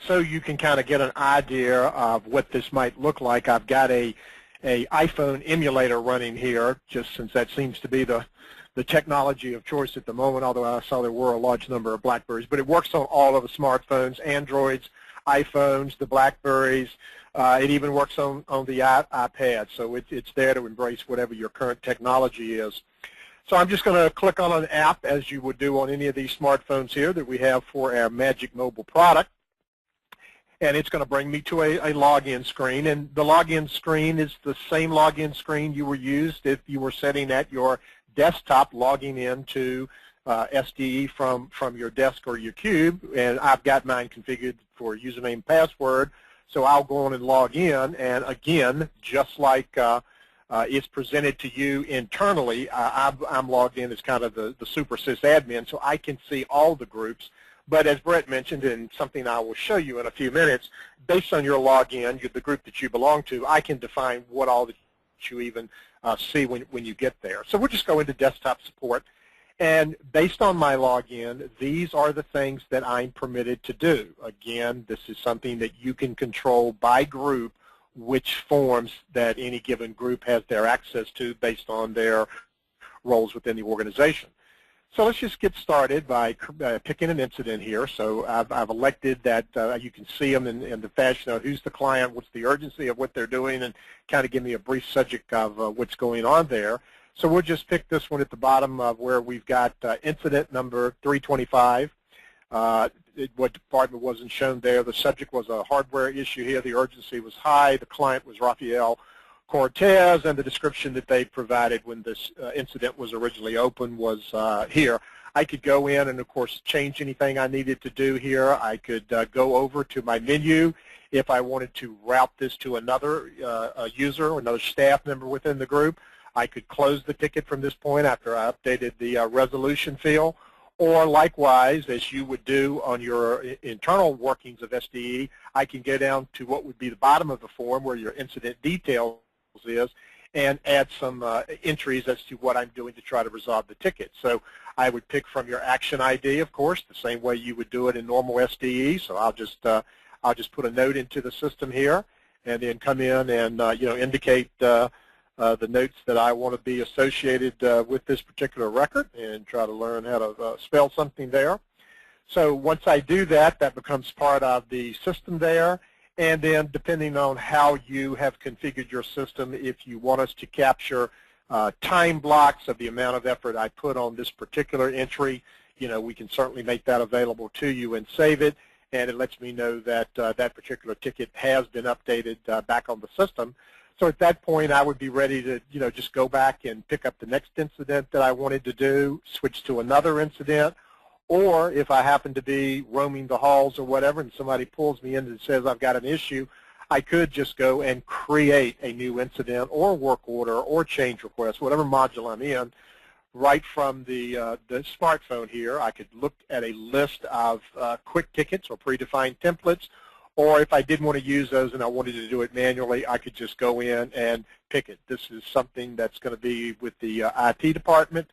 so you can kind of get an idea of what this might look like. I've got a iPhone emulator running here, just since that seems to be the technology of choice at the moment, although I saw there were a large number of BlackBerries. But it works on all of the smartphones, Androids, iPhones, the BlackBerries. It even works on the iPad, so it's there to embrace whatever your current technology is. So I'm just going to click on an app, as you would do on any of these smartphones here that we have for our MagicMobile product. And it's going to bring me to a login screen. And the login screen is the same login screen you were used if you were sitting at your desktop logging into SDE from your desk or your cube. And I've got mine configured for username and password. So I'll go on and log in. And again, just like it's presented to you internally, I'm logged in as kind of the super sysadmin, so I can see all the groups. But as Brett mentioned, and something I will show you in a few minutes, based on your login, the group that you belong to, I can define what all that you even see when you get there. So we'll just go into desktop support. And based on my login, these are the things that I'm permitted to do. Again, this is something that you can control by group, which forms that any given group has their access to based on their roles within the organization. So let's just get started by picking an incident here. So I've elected that you can see them in the fashion of who's the client, what's the urgency of what they're doing, and kind of give me a brief subject of what's going on there. So we'll just pick this one at the bottom of where we've got incident number 325. What department wasn't shown there. The subject was a hardware issue here. The urgency was high. The client was Rafael Cortez, and the description that they provided when this incident was originally opened was here. I could go in and, of course, change anything I needed to do here. I could go over to my menu if I wanted to route this to another user or another staff member within the group. I could close the ticket from this point after I updated the resolution field. Or likewise, as you would do on your internal workings of SDE, I can go down to what would be the bottom of the form where your incident details is and add some entries as to what I'm doing to try to resolve the ticket. So I would pick from your action ID, of course, the same way you would do it in normal SDE. So I'll just put a note into the system here and then come in and indicate the notes that I want to be associated with this particular record and try to learn how to spell something there. So once I do that, that becomes part of the system there. And then depending on how you have configured your system, if you want us to capture time blocks of the amount of effort I put on this particular entry, we can certainly make that available to you and save it. And it lets me know that that particular ticket has been updated back on the system. So at that point, I would be ready to, just go back and pick up the next incident that I wanted to do, switch to another incident, or if I happen to be roaming the halls or whatever and somebody pulls me in and says I've got an issue, I could just go and create a new incident or work order or change request, whatever module I'm in, right from the smartphone here. I could look at a list of quick tickets or predefined templates, or if I didn't want to use those and I wanted to do it manually, I could just go in and pick it. This is something that's going to be with the IT department.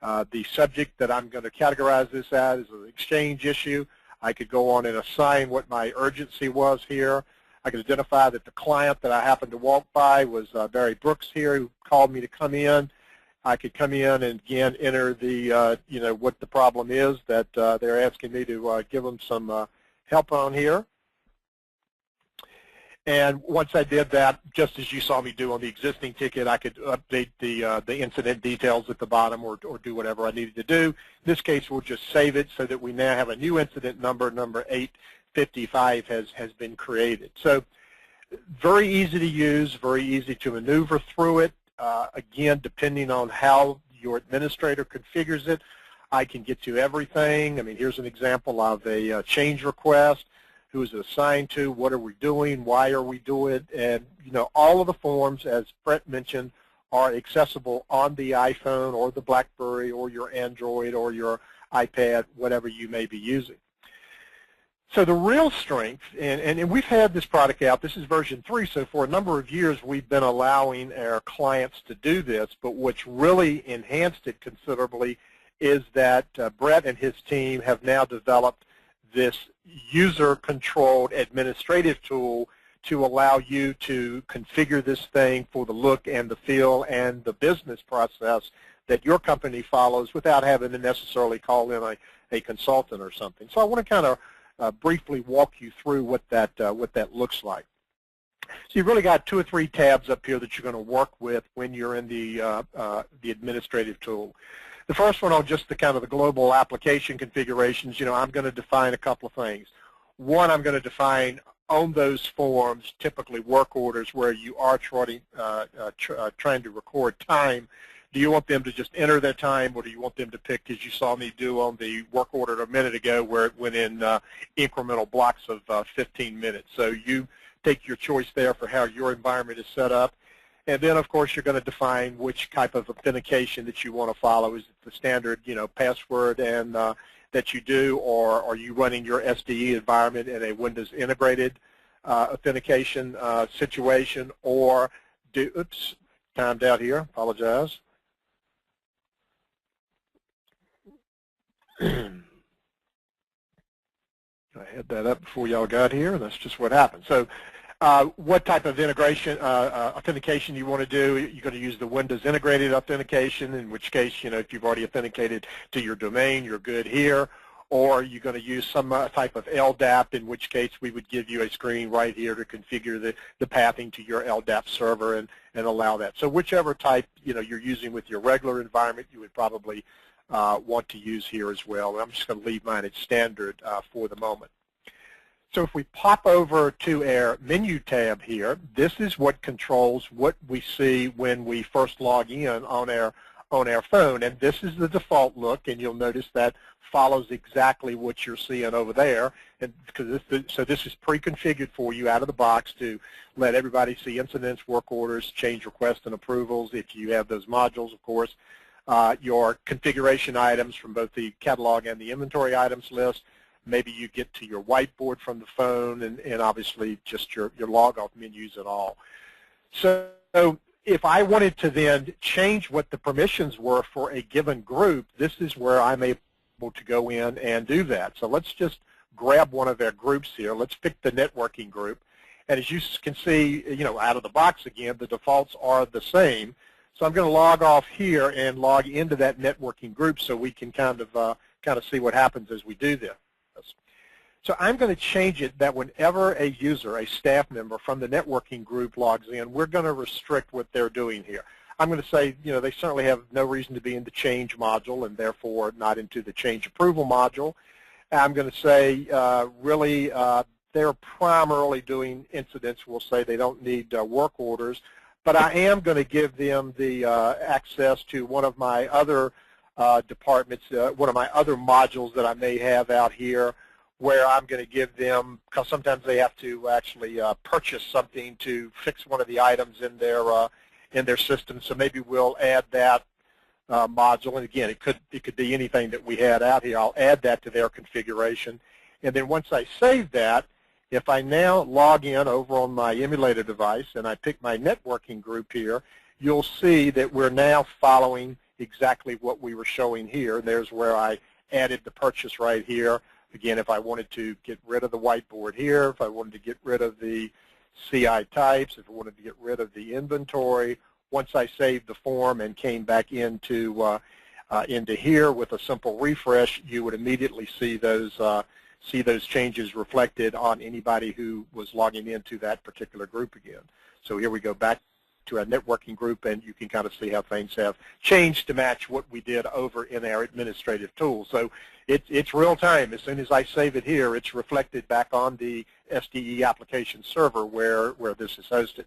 The subject that I'm going to categorize this as is an exchange issue. I could go on and assign what my urgency was here. I could identify that the client that I happened to walk by was Barry Brooks here, who called me to come in. I could come in and again enter the what the problem is that they're asking me to give them some help on here. And once I did that, just as you saw me do on the existing ticket, I could update the incident details at the bottom or do whatever I needed to do. In this case, we'll just save it so that we now have a new incident number 855 has been created. So very easy to use, very easy to maneuver through it. Again, depending on how your administrator configures it, I can get to everything. I mean, here's an example of a change request. Who is it assigned to? What are we doing? Why are we doing it? And all of the forms, as Brett mentioned, are accessible on the iPhone or the BlackBerry or your Android or your iPad, whatever you may be using. So the real strength, and we've had this product out. This is version 3, so for a number of years we've been allowing our clients to do this. But what's really enhanced it considerably is that Brett and his team have now developed this user-controlled administrative tool to allow you to configure this thing for the look and the feel and the business process that your company follows without having to necessarily call in a consultant or something. So I want to kind of briefly walk you through what that looks like. So you've really got 2 or 3 tabs up here that you're going to work with when you're in the administrative tool. The first one on just the kind of the global application configurations, I'm going to define a couple of things. One, I'm going to define on those forms, typically work orders where you are trying to record time. Do you want them to just enter their time, or do you want them to pick, as you saw me do on the work order a minute ago, where it went in incremental blocks of 15 minutes? So you take your choice there for how your environment is set up. And then, of course, you're going to define which type of authentication that you want to follow. Is it the standard, password and that you do, or are you running your SDE environment in a Windows integrated authentication situation, or oops, timed out here, apologize. I had that up before y'all got here, and that's just what happened. So what type of integration, authentication you want to do? You're going to use the Windows integrated authentication, in which case, if you've already authenticated to your domain, you're good here. Or you're going to use some type of LDAP, in which case we would give you a screen right here to configure the pathing to your LDAP server and allow that. So whichever type you're using with your regular environment, you would probably want to use here as well. And I'm just going to leave mine at standard for the moment. So if we pop over to our menu tab here, this is what controls what we see when we first log in on our phone. And this is the default look, and you'll notice that follows exactly what you're seeing over there. And so this is pre-configured for you out of the box to let everybody see incidents, work orders, change requests and approvals, if you have those modules, of course. Your configuration items from both the catalog and the inventory items list. Maybe you get to your whiteboard from the phone, and obviously just your log-off menus and all. So if I wanted to then change what the permissions were for a given group, this is where I'm able to go in and do that. So let's just grab one of our groups here. Let's pick the networking group. And as you can see, out of the box again, the defaults are the same. So I'm going to log off here and log into that networking group so we can kind of see what happens as we do this. So I'm going to change it that whenever a user, a staff member from the networking group logs in, we're going to restrict what they're doing here. I'm going to say, they certainly have no reason to be in the change module and therefore not into the change approval module. I'm going to say, really, they're primarily doing incidents. We'll say they don't need work orders, but I am going to give them the access to one of my other departments, one of my other modules that I may have out here, where I'm going to give them, because sometimes they have to actually purchase something to fix one of the items in their system. So maybe we'll add that module. And again, it could be anything that we had out here. I'll add that to their configuration. And then once I save that, if I now log in over on my emulator device and I pick my networking group here, you'll see that we're now following exactly what we were showing here. There's where I added the purchase right here. Again, if I wanted to get rid of the whiteboard here, if I wanted to get rid of the CI types, if I wanted to get rid of the inventory, once I saved the form and came back into here with a simple refresh, you would immediately see those changes reflected on anybody who was logging into that particular group again. So here we go back to our networking group, and you can kind of see how things have changed to match what we did over in our administrative tool. So it's real time. As soon as I save it here, it's reflected back on the SDE application server where this is hosted.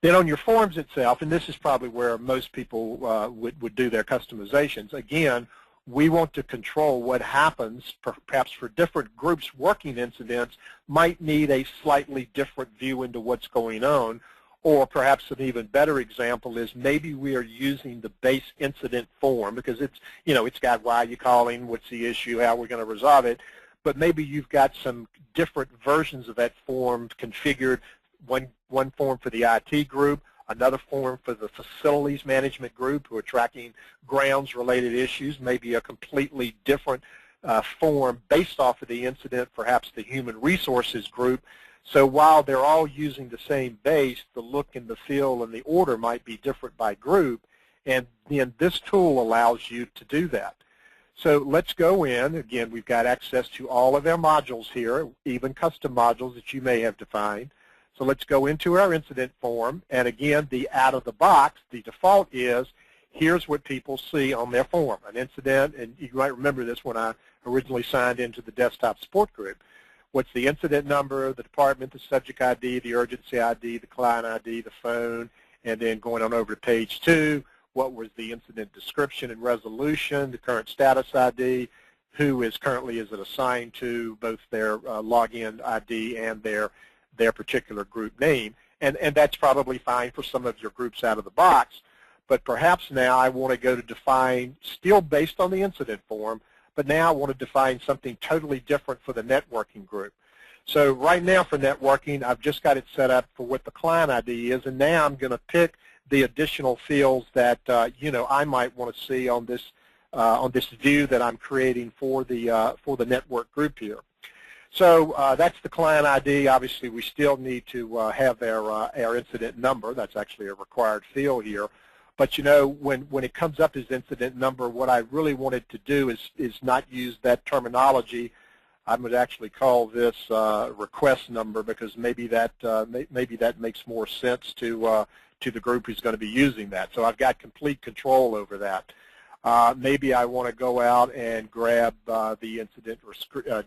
Then on your forms itself, and this is probably where most people would do their customizations, again, we want to control what happens, perhaps for different groups working incidents, might need a slightly different view into what's going on. Or perhaps an even better example is maybe we are using the base incident form because it's, it's got why you're calling, what's the issue, how we're going to resolve it. But maybe you've got some different versions of that form configured, one form for the IT group, another form for the facilities management group who are tracking grounds-related issues, maybe a completely different form based off of the incident, perhaps the human resources group. So while they're all using the same base, the look and the feel and the order might be different by group, and then this tool allows you to do that. So let's go in. Again, we've got access to all of our modules here, even custom modules that you may have defined. So let's go into our incident form, and again, the out of the box, the default is, here's what people see on their form, an incident, and you might remember this when I originally signed into the desktop support group. What's the incident number, the department, the subject ID, the urgency ID, the client ID, the phone, and then going on over to page 2, what was the incident description and resolution, the current status ID, who is currently is it assigned to, both their login ID and their particular group name. And that's probably fine for some of your groups out of the box. But perhaps now I want to go to define, still based on the incident form, but now I want to define something totally different for the networking group. So right now for networking, I've just got it set up for what the client ID is, and now I'm going to pick the additional fields that I might want to see on this view that I'm creating for the network group here. So that's the client ID. Obviously, we still need to have our incident number. That's actually a required field here. But when it comes up as incident number, what I really wanted to do is not use that terminology. I would actually call this request number, because maybe that makes more sense to the group who's going to be using that. So I've got complete control over that. Maybe I want to go out and grab the incident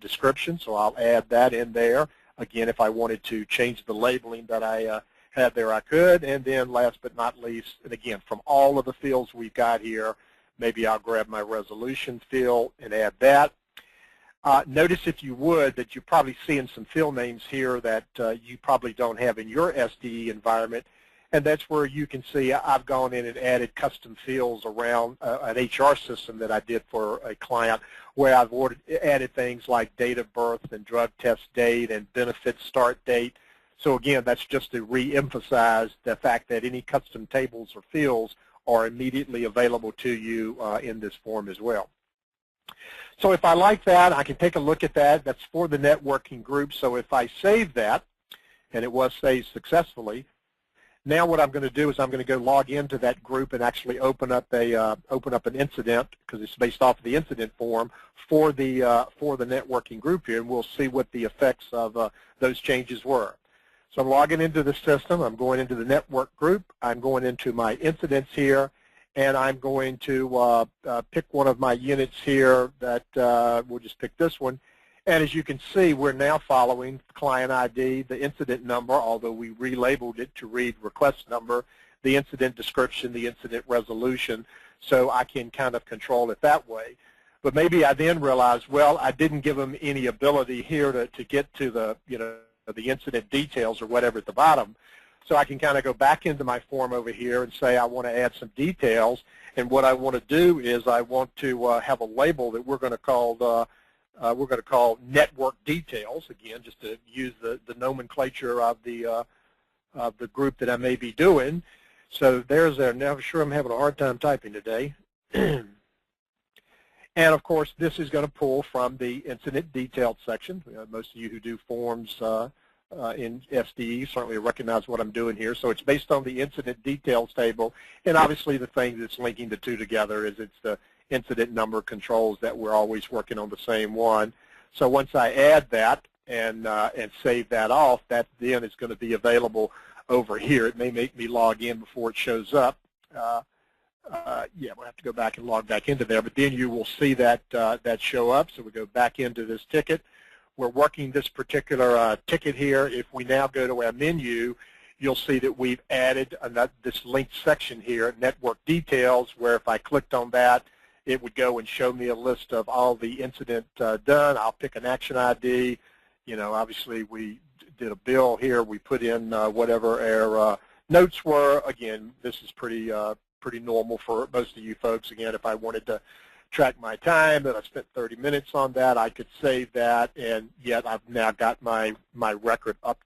description, so I'll add that in there. Again, if I wanted to change the labeling that I had there, I could. And then last but not least, and again, from all of the fields we've got here, maybe I'll grab my resolution field and add that. Notice, if you would, that you're probably seeing some field names here that you probably don't have in your SDE environment. And that's where you can see I've gone in and added custom fields around an HR system that I did for a client, where I've added things like date of birth and drug test date and benefit start date. So again, that's just to re-emphasize the fact that any custom tables or fields are immediately available to you in this form as well. So if I like that, I can take a look at that. That's for the networking group. So if I save that, and it was saved successfully, now what I'm going to do is I'm going to go log into that group and actually open up an incident, because it's based off of the incident form for the networking group here, and we'll see what the effects of those changes were. So I'm logging into the system. I'm going into the network group. I'm going into my incidents here, and I'm going to pick one of my units here that we'll just pick this one. And as you can see, we're now following the client ID, the incident number, although we relabeled it to read request number, the incident description, the incident resolution, so I can kind of control it that way. But maybe I then realized, well, I didn't give them any ability here to get to the, the incident details or whatever at the bottom. So I can kind of go back into my form over here and say I want to add some details. And what I want to do is I want to have a label that we're going to call network details, again, just to use the nomenclature of the group that I may be doing. So there's there. Now, I'm sure I'm having a hard time typing today. And of course, this is going to pull from the incident detailed section. Most of you who do forms in SDE certainly recognize what I'm doing here. So it's based on the incident details table, and obviously the thing that's linking the two together is it's the incident number controls that we're always working on the same one. So once I add that and save that off, that then is going to be available over here. It may make me log in before it shows up. Yeah, we'll have to go back and log back into there, but then you will see that that show up. So we go back into this ticket. We're working this particular ticket here. If we now go to our menu, you'll see that we've added this linked section here, network details, where if I clicked on that, it would go and show me a list of all the incident done. I'll pick an action ID. Obviously we did a bill here. We put in whatever our notes were. Again, this is pretty normal for most of you folks. Again, if I wanted to track my time that I spent 30 minutes on that, I could save that, and yet I've now got my record update.